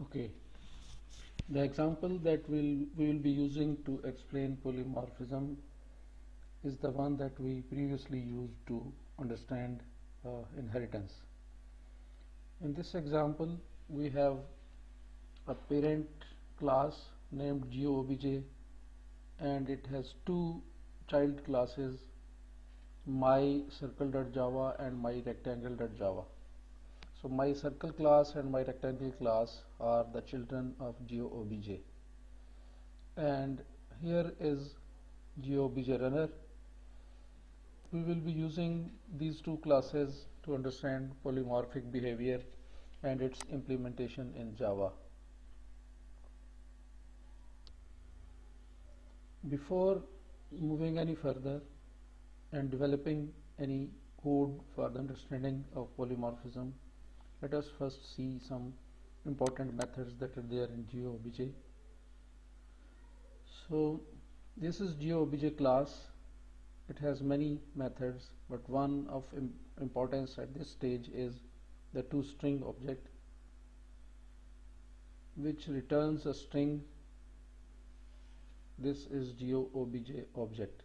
Okay, the example that we will be using to explain polymorphism is the one that we previously used to understand inheritance. In this example, we have a parent class named GeoObj, and it has two child classes, myCircle.java and myRectangle.java. So myCircle class and myRectangle class are the children of GeoObj, and here is GeoObj runner. We will be using these two classes to understand polymorphic behavior and its implementation in Java. Before moving any further and developing any code for the understanding of polymorphism, let us first see some important methods that are there in GeoObj. So this is GeoObj class. It has many methods, but one of importance at this stage is the toString object, which returns a string. This is GeoObj object.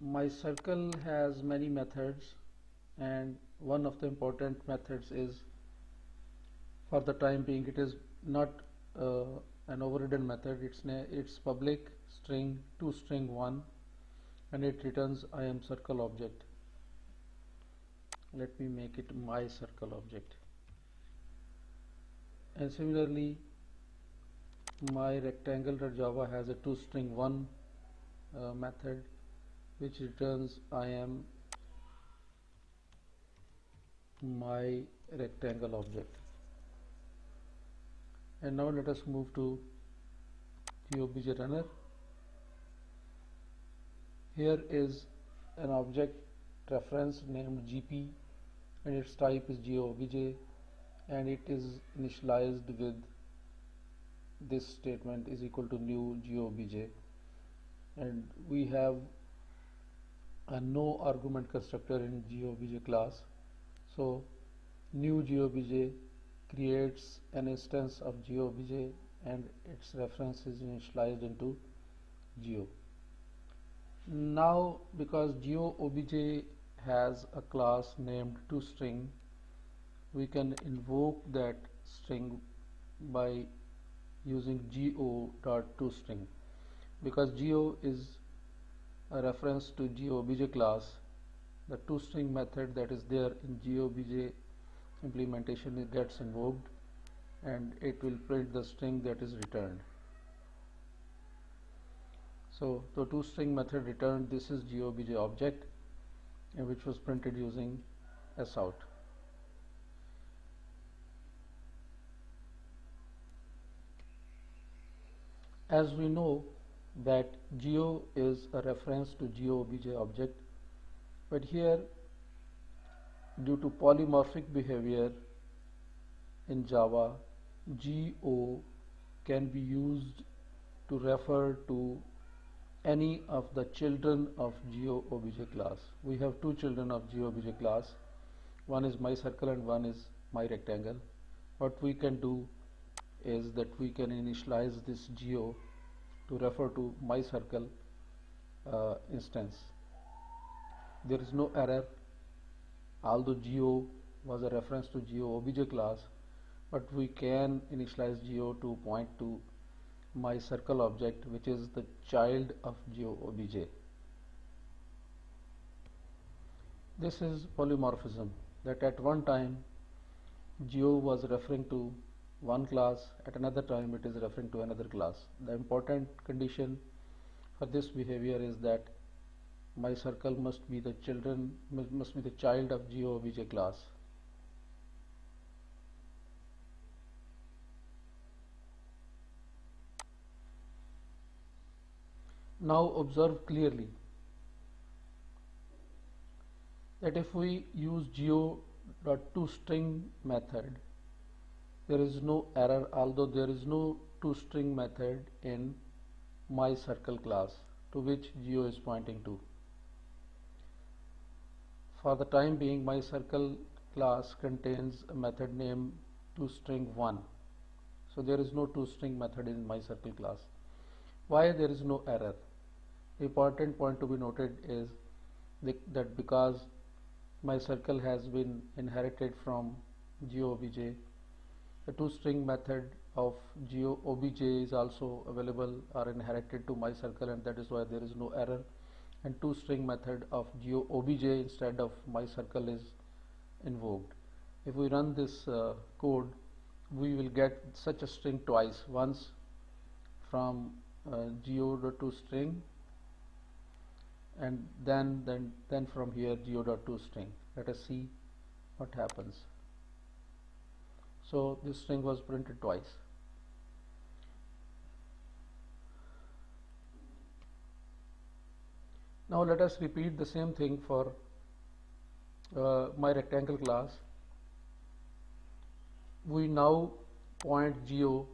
MyCircle has many methods, and one of the important methods is, for the time being, it is not an overridden method. It's public string toString1, and it returns I am circle object. Let me make it myCircle object. And similarly, myRectangle.java has a toString1 method, which returns I am my rectangle object. And now let us move to GeoObj runner. Here is an object reference named GP, and its type is GeoObj, and it is initialized with this statement is equal to new GeoObj, and we have a no argument constructor in GeoObj class. So new GeoObj creates an instance of GeoObj, and its reference is initialized into Geo. Now, because GeoObj has a class named toString, we can invoke that string by using geo.toString. Because geo is a reference to GeoObj class, the toString method that is there in GeoObj implementation gets invoked, and it will print the string that is returned. So the toString method returned this is GeoObj object, which was printed using sout. As we know that geo is a reference to GeoObj object, but here, due to polymorphic behavior in Java, geo can be used to refer to any of the children of GeoObj class. We have two children of GeoObj class. One is myCircle and one is myRectangle. What we can do is that we can initialize this geo to refer to myCircle instance. There is no error, although geo was a reference to GeoObj class, but we can initialize geo to point to myCircle object, which is the child of GeoObj. This is polymorphism, that at one time geo was referring to one class, at another time it is referring to another class. The important condition for this behavior is that myCircle must be the child of GeoObj class. Now observe clearly that if we use geo.toString method, there is no error, although there is no toString method in myCircle class to which geo is pointing to. For the time being, myCircle class contains a method named toString1. So there is no toString method in myCircle class. Why there is no error? The important point to be noted is that because myCircle has been inherited from GeoObj, the toString method of GeoObj is also available or inherited to myCircle, and that is why there is no error. And toString method of GeoObj instead of myCircle is invoked. If we run this code, we will get such a string twice, once from geo.toString and then from here geo.toString. Let us see what happens. So this string was printed twice. Now let us repeat the same thing for myRectangle class. We now point geo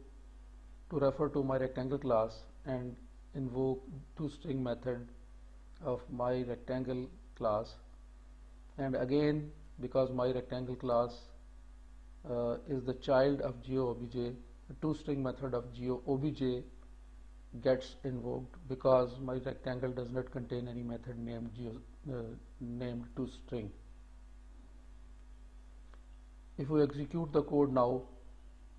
to refer to myRectangle class and invoke toString method of myRectangle class, and again, because myRectangle class is the child of GeoObj, the toString method of GeoObj gets invoked because myRectangle does not contain any method named toString. If we execute the code now,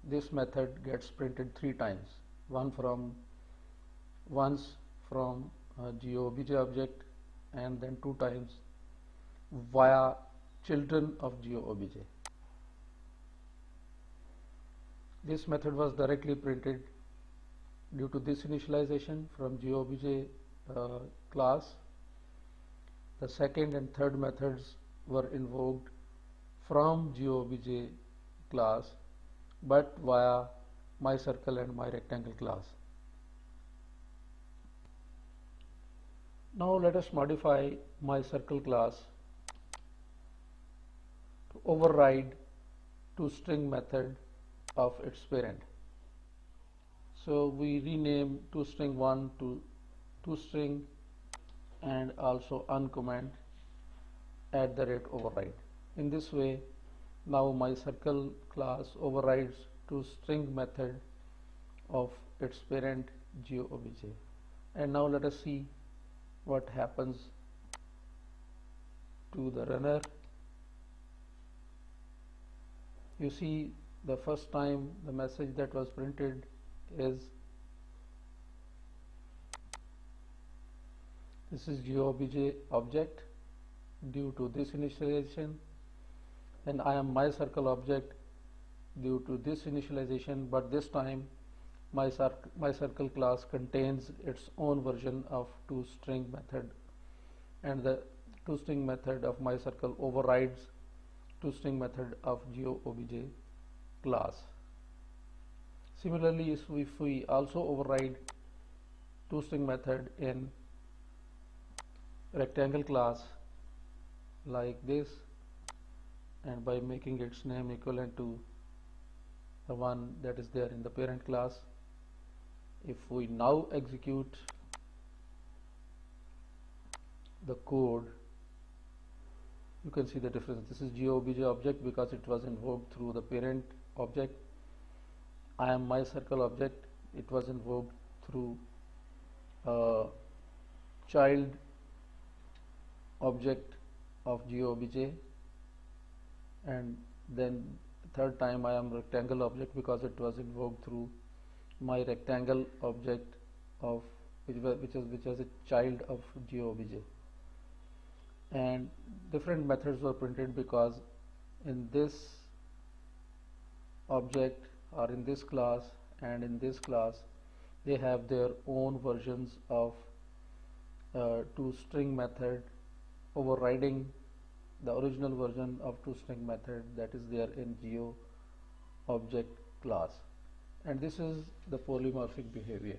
this method gets printed 3 times, once from GeoObj object and then 2 times via children of GeoObj. This method was directly printed due to this initialization from GeoObj class. The second and third methods were invoked from GeoObj class but via myCircle and myRectangle class. Now let us modify myCircle class to override toString method of its parent. So we rename toString1 to toString and also uncomment @override. In this way, now myCircle class overrides toString method of its parent GeoObj. And now let us see what happens to the runner. You see, the first time the message that was printed is this is GeoObj object due to this initialization, and I am myCircle object due to this initialization, but this time myCircle class contains its own version of toString method, and the toString method of myCircle overrides toString method of GeoObj class. Similarly, if we also override toString method in rectangle class like this, and by making its name equivalent to the one that is there in the parent class, if we now execute the code, you can see the difference. This is GeoObj object because it was invoked through the parent object. I am myCircle object, it was invoked through child object of GeoObj, and then third time I am rectangle object because it was invoked through myRectangle object of which is a child of GeoObj. And different methods were printed because in this object or in this class and in this class they have their own versions of toString method overriding the original version of toString method that is there in GeoObject class, and this is the polymorphic behavior.